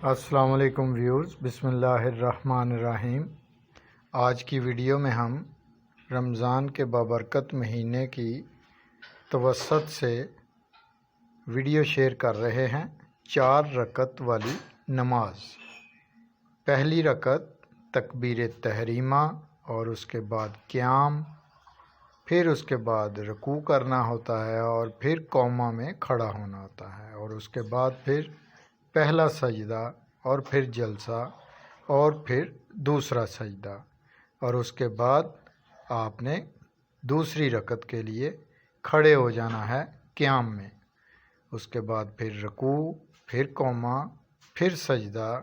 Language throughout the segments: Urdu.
السلام علیکم ویورز، بسم اللہ الرحمن الرحیم۔ آج کی ویڈیو میں ہم رمضان کے بابرکت مہینے کی توسط سے ویڈیو شیئر کر رہے ہیں 4 رکعت والی نماز۔ پہلی رکعت تکبیر تحریمہ اور اس کے بعد قیام، پھر اس کے بعد رکوع کرنا ہوتا ہے اور پھر قومہ میں کھڑا ہونا ہوتا ہے، اور اس کے بعد پھر پہلا سجدہ اور پھر جلسہ اور پھر دوسرا سجدہ، اور اس کے بعد آپ نے دوسری رکعت کے لیے کھڑے ہو جانا ہے قیام میں۔ اس کے بعد پھر رکوع، پھر قومہ، پھر سجدہ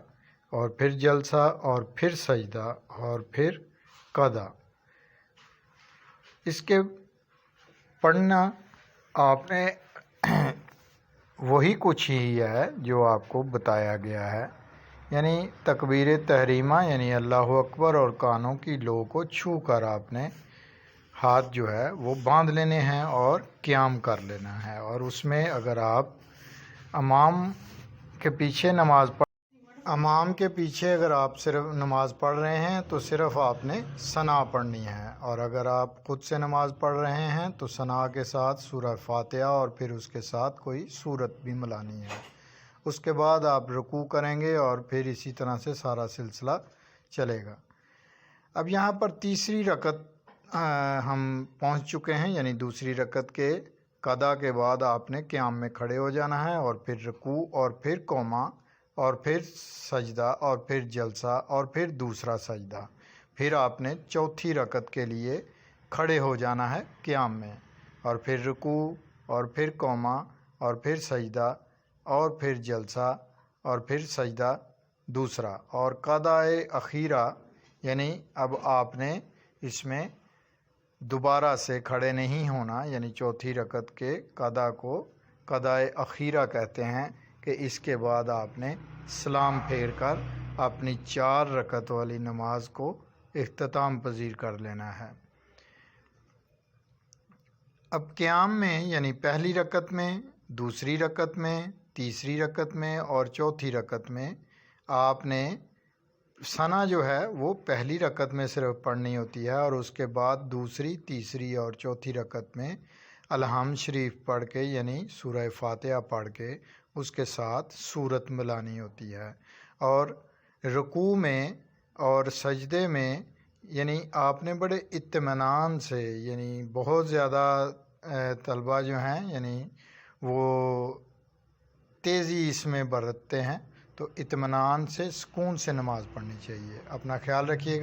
اور پھر جلسہ اور پھر سجدہ اور پھر قضا۔ اس کے پڑھنا آپ نے وہی کچھ ہی ہے جو آپ کو بتایا گیا ہے، یعنی تکبیر تحریمہ یعنی اللہ اکبر اور کانوں کی لو کو چھو کر آپ نے ہاتھ جو ہے وہ باندھ لینے ہیں اور قیام کر لینا ہے، اور اس میں اگر آپ امام کے پیچھے اگر آپ صرف نماز پڑھ رہے ہیں تو صرف آپ نے ثنا پڑھنی ہے، اور اگر آپ خود سے نماز پڑھ رہے ہیں تو ثنا کے ساتھ سورہ فاتحہ اور پھر اس کے ساتھ کوئی سورت بھی ملانی ہے۔ اس کے بعد آپ رکوع کریں گے اور پھر اسی طرح سے سارا سلسلہ چلے گا۔ اب یہاں پر تیسری رکعت ہم پہنچ چکے ہیں، یعنی دوسری رکعت کے قضا کے بعد آپ نے قیام میں کھڑے ہو جانا ہے اور پھر رکوع اور پھر قومہ اور پھر سجدہ اور پھر جلسہ اور پھر دوسرا سجدہ، پھر آپ نے چوتھی رکعت کے لیے کھڑے ہو جانا ہے قیام میں، اور پھر رکوع اور پھر قومہ اور پھر سجدہ اور پھر جلسہ اور پھر سجدہ دوسرا، اور قضاء اخیرہ یعنی اب آپ نے اس میں دوبارہ سے کھڑے نہیں ہونا، یعنی چوتھی رکعت کے قضا کو قضاء اخیرہ کہتے ہیں کہ اس کے بعد آپ نے سلام پھیر کر اپنی 4 رکعت والی نماز کو اختتام پذیر کر لینا ہے۔ اب قیام میں یعنی پہلی رکعت میں، دوسری رکعت میں، تیسری رکعت میں اور چوتھی رکعت میں آپ نے ثنا جو ہے وہ پہلی رکعت میں صرف پڑھنی ہوتی ہے، اور اس کے بعد دوسری، تیسری اور چوتھی رکعت میں الحمد شریف پڑھ کے یعنی سورہ فاتحہ پڑھ کے اس کے ساتھ سورت ملانی ہوتی ہے، اور رکوع میں اور سجدے میں یعنی آپ نے بڑے اطمینان سے، یعنی بہت زیادہ طلبہ جو ہیں یعنی وہ تیزی اس میں برتتے ہیں، تو اطمینان سے سکون سے نماز پڑھنی چاہیے۔ اپنا خیال رکھیے گا۔